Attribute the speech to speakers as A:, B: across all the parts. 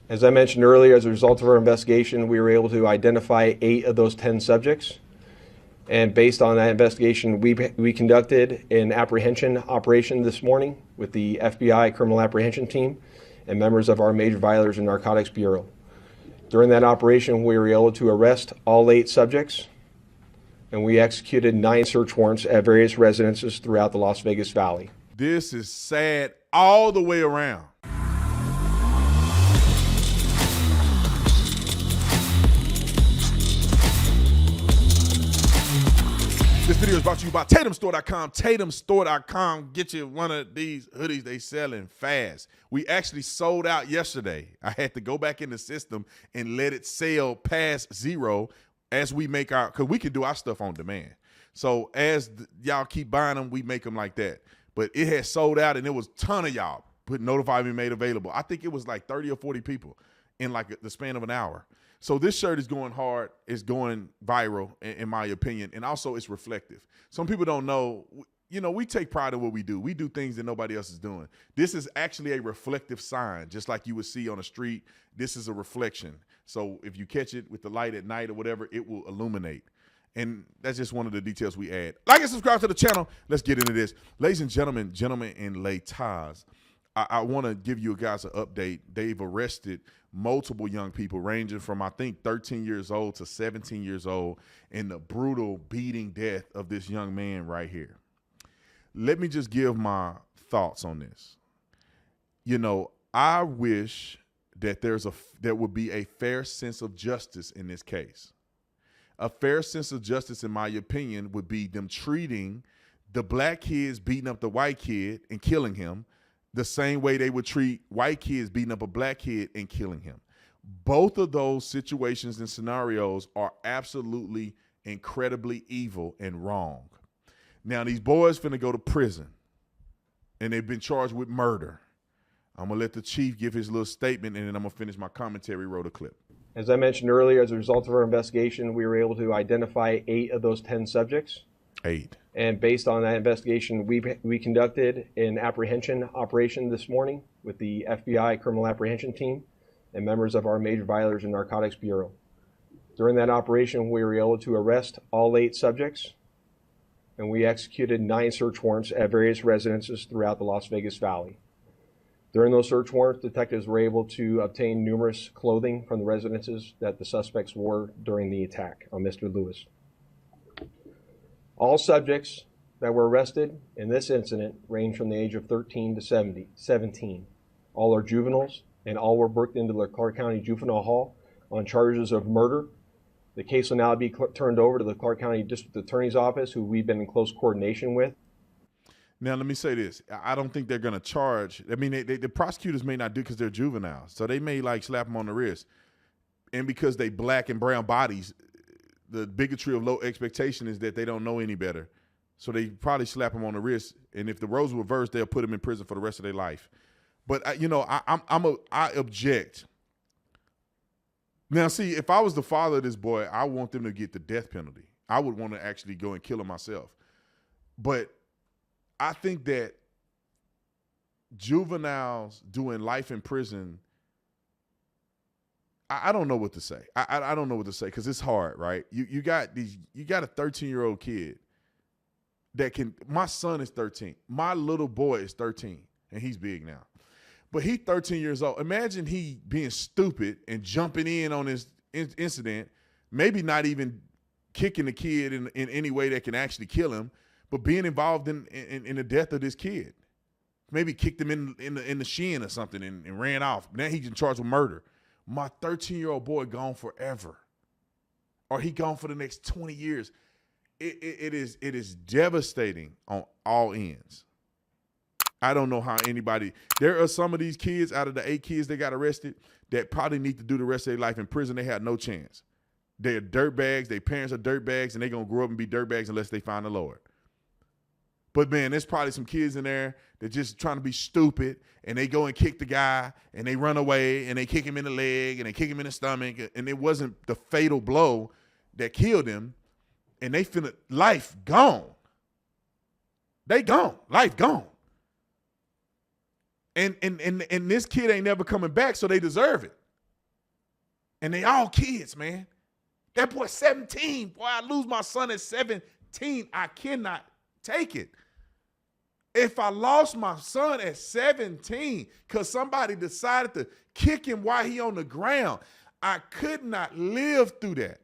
A: As I mentioned earlier, as a result of our investigation, we were able to identify 8 of those 10 subjects. And based on that investigation, we conducted an apprehension operation this morning with the FBI Criminal Apprehension Team and members of our Major Violence and Narcotics Bureau. During that operation, we were able to arrest all 8 subjects, and we executed 9 search warrants at various residences throughout the Las Vegas Valley.
B: This is sad all the way around. This video is brought to you by TatumStore.com. TatumStore.com. Get you one of these hoodies. They selling fast. We actually sold out yesterday. I had to go back in the system and let it sell past zero as we make our, because we can do our stuff on demand. So as y'all keep buying them, we make them like that. But it had sold out, and there was a ton of y'all put notify me made available. I think it was like 30 or 40 people in like the span of an hour. So this shirt is going hard. It's going viral, in my opinion, and also it's reflective. Some people don't know, you know, we take pride in what we do. We do things that nobody else is doing. This is actually a reflective sign, just like you would see on the street. This is a reflection. So if you catch it with the light at night or whatever, it will illuminate. And that's just one of the details we add. Like and subscribe to the channel. Let's get into this. Ladies and gentlemen and ladies, I want to give you guys an update. They've arrested multiple young people ranging from, I think, 13 years old to 17 years old in the brutal beating death of this young man right here. Let me just give my thoughts on this. You know, I wish that there would be a fair sense of justice in this case. A fair sense of justice, in my opinion, would be them treating the black kids beating up the white kid and killing him the same way they would treat white kids beating up a black kid and killing him. Both of those situations and scenarios are absolutely incredibly evil and wrong. Now, these boys finna go to prison, and they've been charged with murder. I'm gonna let the chief give his little statement, and then I'm gonna finish my commentary. Roll the clip.
A: As I mentioned earlier, as a result of our investigation, we were able to identify 8 of those 10 subjects.
B: 8.
A: And based on that investigation, we conducted an apprehension operation this morning with the FBI Criminal Apprehension Team and members of our Major Violence and Narcotics Bureau. During that operation, we were able to arrest all 8 subjects, and we executed 9 search warrants at various residences throughout the Las Vegas Valley. During those search warrants, detectives were able to obtain numerous clothing from the residences that the suspects wore during the attack on Mr. Lewis. All subjects that were arrested in this incident range from the age of 13 to 17. All are juveniles, and all were booked into the Clark County Juvenile Hall on charges of murder. The case will now be turned over to the Clark County District Attorney's Office, who we've been in close coordination with.
B: Now, let me say this. I don't think they're going to charge. I mean, the prosecutors may not do because they're juveniles. So they may like slap them on the wrist. And because they black and brown bodies, the bigotry of low expectation is that they don't know any better. So they probably slap them on the wrist. And if the roles were reversed, they'll put them in prison for the rest of their life. But, you know, I object. Now, see, if I was the father of this boy, I want them to get the death penalty. I would want to actually go and kill him myself. But I think that juveniles doing life in prison, I don't know what to say. I don't know what to say because it's hard, right? You got a 13-year-old kid that can. My son is 13. My little boy is 13, and he's big now. But he's 13 years old. Imagine he being stupid and jumping in on this incident, maybe not even kicking the kid in any way that can actually kill him, but being involved in the death of this kid. Maybe kicked him in the shin or something and ran off. Now he's in charge of murder. My 13-year-old boy gone forever, or he gone for the next 20 years. It is devastating on all ends. I don't know how anybody. There are some of these kids out of the 8 kids that got arrested that probably need to do the rest of their life in prison. They had no chance. They're dirtbags. Their parents are dirtbags, and they're gonna grow up and be dirtbags unless they find the Lord. But, man, there's probably some kids in there that just trying to be stupid, and they go and kick the guy, and they run away, and they kick him in the leg, and they kick him in the stomach, and it wasn't the fatal blow that killed him, and they finna, life gone. They gone. Life gone. And this kid ain't never coming back, so they deserve it. And they all kids, man. That boy 17. Boy, I lose my son at 17. I cannot take it. If I lost my son at 17 because somebody decided to kick him while he on the ground, I could not live through that.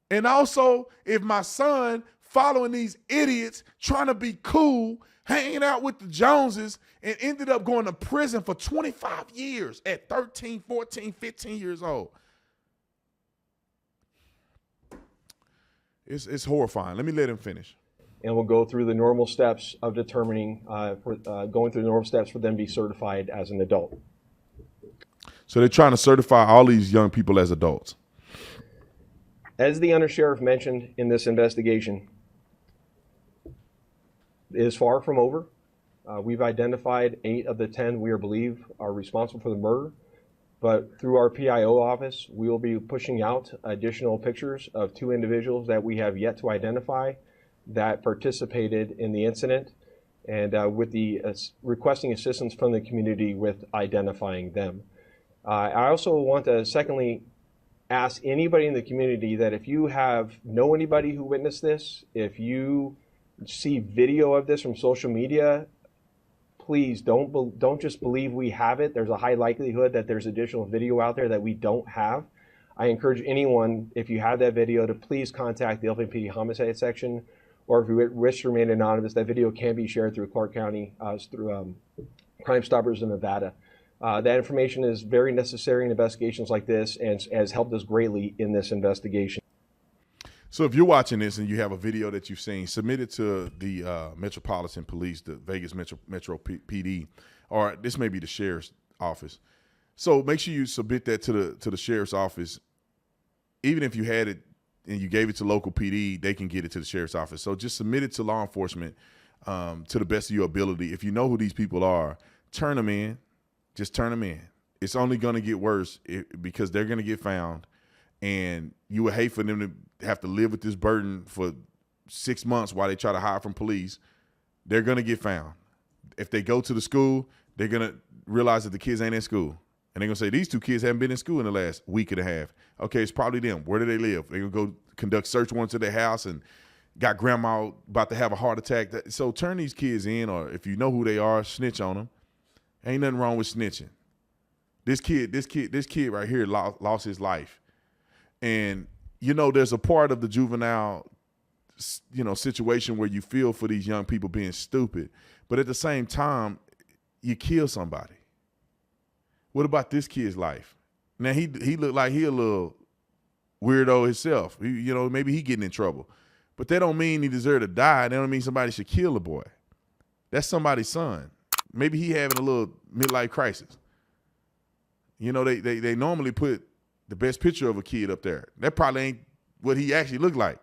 B: And also, if my son following these idiots, trying to be cool, hanging out with the Joneses, and ended up going to prison for 25 years at 13, 14, 15 years old. It's horrifying. Let me let him finish.
A: And we'll go through the normal steps of determining, going through the normal steps for them to be certified as an adult.
B: So they're trying to certify all these young people as adults.
A: As the undersheriff mentioned in this investigation, it is far from over. We've identified 8 of the 10 we believe are responsible for the murder. But through our PIO office, we will be pushing out additional pictures of 2 individuals that we have yet to identify that participated in the incident, and with the requesting assistance from the community with identifying them. I also want to secondly ask anybody in the community that if you know anybody who witnessed this, if you see video of this from social media, please don't just believe we have it. There's a high likelihood that there's additional video out there that we don't have. I encourage anyone, if you have that video, to please contact the LPD homicide section, or if you wish to remain anonymous, that video can be shared through Clark County, through Crime Stoppers in Nevada. That information is very necessary in investigations like this and has helped us greatly in this investigation.
B: So if you're watching this and you have a video that you've seen, submit it to the Metropolitan Police, the Vegas Metro PD, or this may be the sheriff's office. So make sure you submit that to the sheriff's office. Even if you had it and you gave it to local PD, they can get it to the sheriff's office. So just submit it to law enforcement to the best of your ability. If you know who these people are, turn them in. Just turn them in. It's only going to get worse because they're going to get found. And you would hate for them to have to live with this burden for 6 months while they try to hide from police. They're going to get found. If they go to the school, they're going to realize that the kids ain't in school. And they're going to say, these 2 kids haven't been in school in the last week and a half. Okay, it's probably them. Where do they live? They're going to go conduct search warrants to their house and got grandma about to have a heart attack. So turn these kids in, or if you know who they are, snitch on them. Ain't nothing wrong with snitching. This kid right here lost his life. And, there's a part of the juvenile, situation where you feel for these young people being stupid. But at the same time, you kill somebody. What about this kid's life? Now, he looked like he a little weirdo himself. Maybe he getting in trouble. But that don't mean he deserve to die. That don't mean somebody should kill the boy. That's somebody's son. Maybe he having a little midlife crisis. They normally put the best picture of a kid up there. That probably ain't what he actually looked like.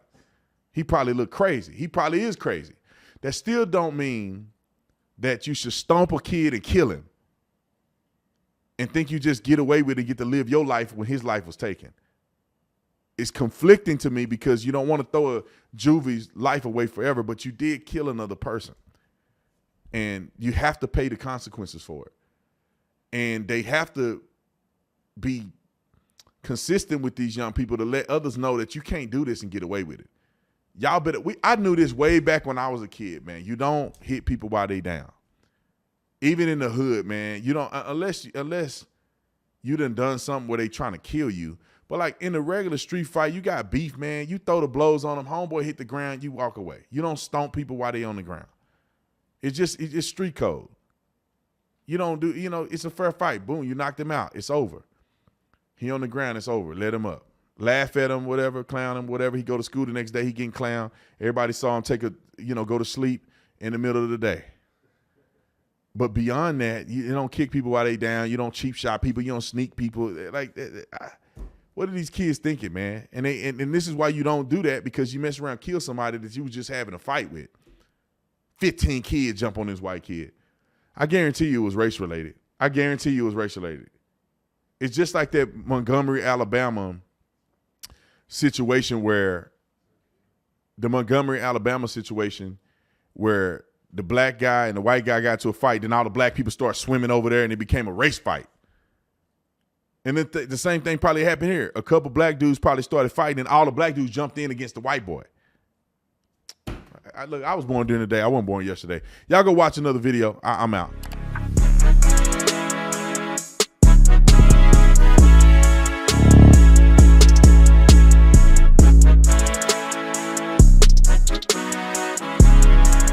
B: He probably looked crazy. He probably is crazy. That still don't mean that you should stomp a kid and kill him and think you just get away with it and get to live your life when his life was taken. It's conflicting to me because you don't want to throw a juvie's life away forever, but you did kill another person. And you have to pay the consequences for it. And they have to be consistent with these young people to let others know that you can't do this and get away with it. Y'all better, I knew this way back when I was a kid, man. You don't hit people while they down. Even in the hood, man, you don't, unless you done something where they trying to kill you. But like in a regular street fight, you got beef, man. You throw the blows on them, homeboy hit the ground, you walk away. You don't stomp people while they on the ground. It's just street code. You don't do, it's a fair fight. Boom, you knocked him out. It's over. He on the ground, it's over. Let him up. Laugh at him, whatever, clown him, whatever. He go to school the next day, he getting clowned. Everybody saw him go to sleep in the middle of the day. But beyond that, you don't kick people while they down. You don't cheap shot people. You don't sneak people. What are these kids thinking, man? And this is why you don't do that, because you mess around and kill somebody that you was just having a fight with. 15 kids jump on this white kid. I guarantee you it was race related. It's just like that Montgomery, Alabama situation where the black guy and the white guy got to a fight. Then all the black people start swimming over there and it became a race fight. And then the same thing probably happened here. A couple black dudes probably started fighting and all the black dudes jumped in against the white boy. Look, I was born during the day. I wasn't born yesterday. Y'all go watch another video. I'm out.